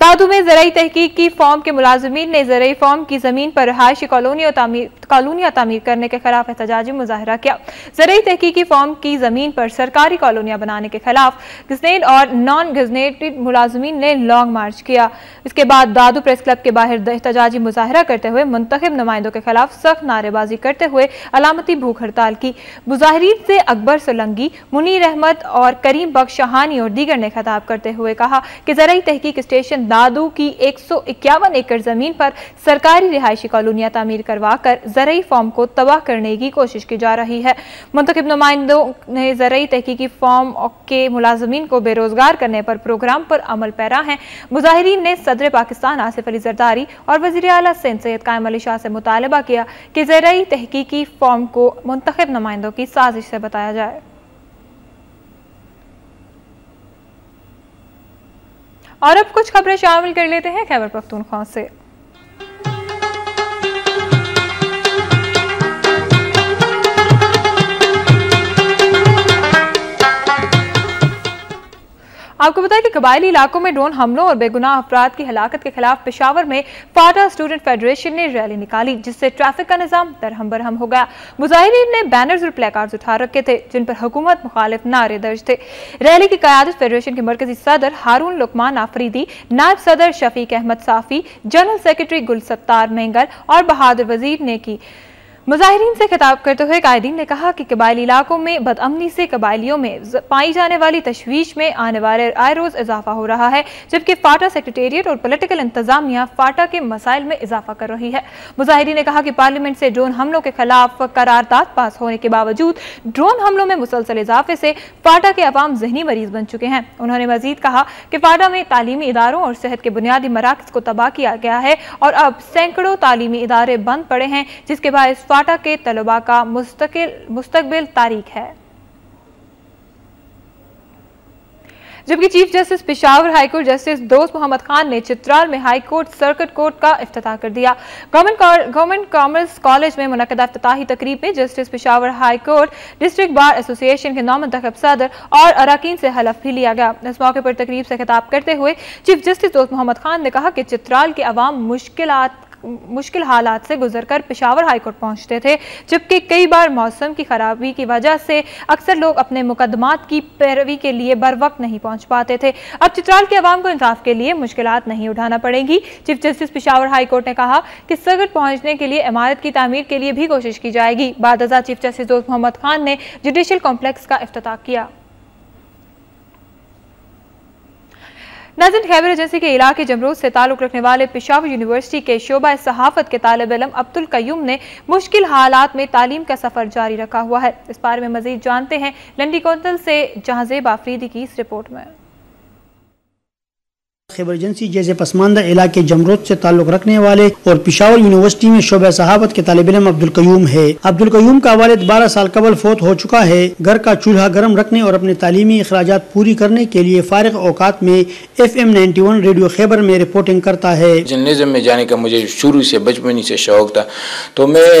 दादू में ज़राई तहकीक की फॉर्म के मुलाजमीन ने ज़राई फॉर्म की ज़मीन पर रहायशी कॉलोनियाँ तामीर करने के खिलाफ एहतजाजी मुजाहरा किया। ज़राई तहकीकी फॉर्म की ज़मीन पर सरकारी कॉलोनियाँ बनाने के खिलाफ गजनेट और नॉन गजनेटेड मुलाजमीन ने लॉन्ग मार्च किया। इसके बाद दादू प्रेस क्लब के बाहर एहतजाजी मुजाहरा करते हुए मुंतखब नुमाइंदों के खिलाफ सख्त नारेबाजी करते हुए अलामती भूख हड़ताल की। मुजाहिरीन से अकबर सोलंगी, मुनीर अहमद और करीम बख्श शहानी और दीगर ने खिताब करते हुए कहा कि ज़राई तहकीक स्टेशन दादू की 151 एकड़ जमीन पर सरकारी रिहायशी कॉलोनियां तामीर करवाकर ज़राई फॉर्म को तबाह करने की कोशिश की जा रही है। मुंतखब नुमाइंदों ने ज़राई तहकीकी फॉर्म के मुलाजमीन को बेरोजगार करने पर प्रोग्राम पर अमल पैरा हैं। मुजाहिरीन ने सदर पाकिस्तान आसिफ अली जरदारी और वज़ीर आला सिंध सैयद कायम अली शाह से मुतालबा किया कि ज़राई तहकीकी फॉर्म को मुंतखब नुमाइंदों की साजिश से बताया जाए। और अब कुछ खबरें शामिल कर लेते हैं खैबर पख्तूनख्वा से। आपको बताएं कि कबायली इलाकों में ड्रोन हमलों और बेगुनाह अफराद की हलाकत के खिलाफ पेशावर में फाटा स्टूडेंट फेडरेशन ने रैली निकाली, जिससे ट्रैफिक का निजाम दरहम बरहम हो गया। मुजाहिरीन ने बैनर्स और प्लेकार्ड्स उठा रखे थे जिन पर हुकूमत मुखालिफ नारे दर्ज थे। रैली की क़यादत फेडरेशन के मरकजी सदर हारून लुकमान आफरीदी, नायब सदर शफीक अहमद साफी, जनरल सेक्रेटरी गुल सत्तार मेंगल और बहादुर वजीर ने की। मुजाहिरीन से खिताब करते हुए कायदीन ने कहा कि कबायली इलाकों में बदअमनी से कबायलियों में पाई जाने वाली तशवीश में आने वाले आए रोज इजाफा हो रहा है, जबकि फाटा सेक्रेटेरिएट और पॉलिटिकल इंतजामिया फाटा के मसाइल में इजाफा कर रही है। मुजाहिरीन ने कहा कि पार्लियामेंट से ड्रोन हमलों के खिलाफ करारदाद पास होने के बावजूद ड्रोन हमलों में मुसलसल इजाफे से फाटा के अवाम जहनी मरीज बन चुके हैं। उन्होंने मजीद कहा कि फाटा में तालीमी इदारों और सेहत के बुनियादी मराकज को तबाह किया गया है और अब सैकड़ों तालीमी इदारे बंद पड़े हैं, जिसके बायस फाटा के तलबा का मुस्तकबिल तारीख है। जबकि chief justice Peshawar high court justice दोस्त मोहम्मद खान ने चित्राल में हाईकोर्ट सर्किट कोर्ट का इफ्तिताह कर दिया। गवर्नमेंट कॉमर्स कॉलेज में मुनक्कदा इफ्तिताही तकरीब में justice Peshawar high court district bar association के नौमंतखब सदर और अरकान से हलफ भी लिया गया। इस मौके पर तकरीब से खिताब करते हुए चीफ जस्टिस दोस्त मोहम्मद खान ने कहा कि चित्राल के अवाम मुश्किल हालात से गुजरकर पेशावर हाईकोर्ट पहुंचते थे, जबकि कई बार मौसम की खराबी की वजह से अक्सर लोग अपने मुकदमात की पैरवी के लिए बर वक्त नहीं पहुंच पाते थे। अब चित्राल के अवाम को इंसाफ के लिए मुश्किलात नहीं उठाना पड़ेगी। चीफ जस्टिस पेशावर हाईकोर्ट ने कहा कि सगट पहुंचने के लिए इमारत की तामीर के लिए भी कोशिश की जाएगी। बाद अज़ा चीफ जस्टिस दोस्त मोहम्मद खान ने जुडिशल कॉम्प्लेक्स का इफ्तिताह किया। नाज़रीन, खैबर एजेंसी के इलाके जमरूद से ताल्लुक रखने वाले पेशावर यूनिवर्सिटी के शोबा सहाफत के तालिब इल्म अब्दुल कयूम ने मुश्किल हालात में तालीम का सफर जारी रखा हुआ है। इस बारे में मजीद जानते हैं लंडी कौंसल से जहांजेब आफरीदी की इस रिपोर्ट में। खैबर एजेंसी जैसे पसमानदा इलाके जमरूद से ताल्लुक रखने वाले और पेशावर यूनिवर्सिटी में शोबा सहाफत के तालिब इल्म अब्दुल कयूम है। अब्दुल कयूम का वालिद 12 साल कबल फौत हो चुका है। घर का चूल्हा गर्म रखने और अपने तालीमी अखराजात पूरी करने के लिए फारिग औकात में FM 91 रेडियो खैबर में रिपोर्टिंग करता है। जर्नलिज्म में जाने का मुझे शुरू से बचपन से शौक था, तो मैं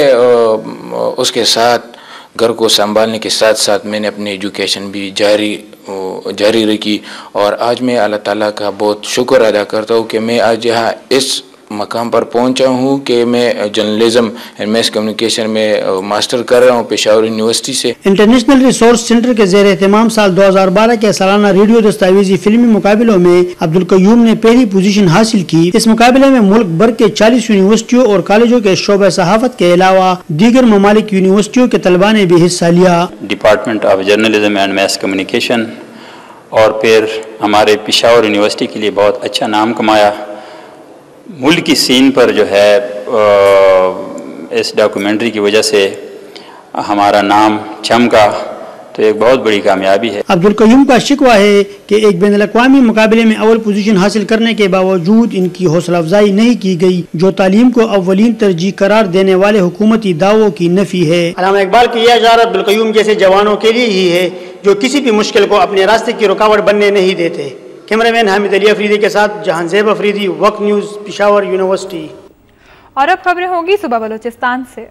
उसके साथ घर को संभालने के साथ साथ मैंने अपनी एजुकेशन भी जारी रखी और आज मैं अल्लाह ताला का बहुत शुक्र अदा करता हूँ कि मैं आज यहाँ इस मकाम पर पहुँचा हूँ कि मैं जर्नलिज्म एंड मैस कम्युनिकेशन में मास्टर कर रहा हूँ पेशावर यूनिवर्सिटी से। इंटरनेशनल रिसोर्स सेंटर के ज़ेर एहतमाम साल 2012 के सालाना रेडियो दस्तावेजी फिल्मी मुकाबलों में अब्दुल कयूम ने पहली पोजीशन हासिल की। इस मुकाबले में मुल्क भर के 40 यूनिवर्सिटियों और कॉलेजों के शोबा सहाफत के अलावा दीगर ममालिक यूनिवर्सिटियों के तलबा ने भी हिस्सा लिया। Department of journalism and mess communication और फिर हमारे पेशावर यूनिवर्सिटी के लिए बहुत अच्छा नाम कमाया। मुल्क की सीन पर जो है इस डॉक्यूमेंट्री की वजह से हमारा नाम चमका, तो एक बहुत बड़ी कामयाबी है। अब्दुल कयूम का शिकवा है कि एक बैनुल-अक़वामी मुकाबले में अव्वल पोजीशन हासिल करने के बावजूद इनकी हौसला अफजाई नहीं की गई, जो तालीम को अव्वलीन तरजीह करार देने वाले हुकूमती दावों की नफी है। अल्लामा इकबाल की यह इशारा अब्दुल कयूम जैसे जवानों के लिए ही है जो किसी भी मुश्किल को अपने रास्ते की रुकावट बनने नहीं देते। कैमरामैन हामिद अली अफरीदी के साथ जहांजेब अफरीदी, वक्त न्यूज़, पेशावर यूनिवर्सिटी। और अब खबरें होंगी सुबह बलोचिस्तान से।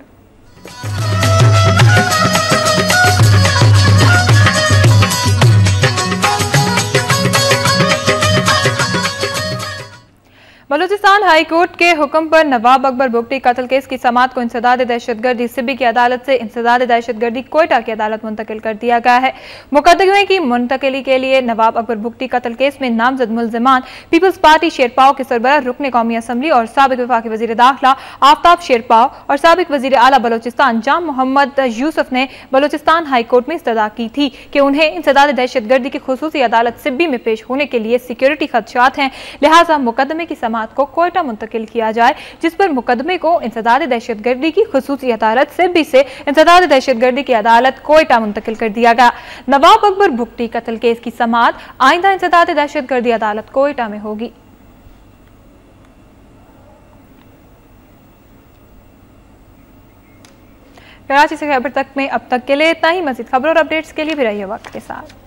बलूचिस्तान हाई कोर्ट के हुक्म पर नवाब अकबर बुगटी कत्ल केस की समाअत को इंसदाद दहशतगर्दी सिब्बी की अदालत से इंसदाद दहशतगर्दी कोयटा की अदालत मुंतकिल कर दिया गया है। मुकदमे की मुंतकिली के लिए नवाब अकबर बुगटी कत्ल केस में नामजद मुल्जिमान पीपल्स पार्टी शेरपाव के सरबराह रुकन कौमी असम्बली और साबिक वफाकी वजीर दाखिला आफ्ताब शेरपाव और साबिक वजीर आला बलोचिस्तान जाम मोहम्मद यूसुफ ने बलोचिस्तान हाई कोर्ट में इस्तदा की थी कि उन्हें इंसदाद दहशतगर्दी की खुसूसी अदालत सिब्बी में पेश होने के लिए सिक्योरिटी खदशात हैं, लिहाजा मुकदमे की समाअत को कोयटा मुंतकिल किया जाए, जिस पर मुकदमे को इंसदाद दहशतगर्दी की खुसूसी अदालत सिब्बी से इंसदाद दहशतगर्दी की अदालत कोयटा मुंतकिल कर दिया गया। नवाब अकबर भुगटी कत्ल केस की समाअत आइंदा इंसदाद दहशतगर्दी अदालत कोयटा में होगी। कराची से खैबर तक में अब तक के लिए इतना ही। मज़ीद खबरों और अपडेट्स के लिए भी रहिए वक्त के साथ।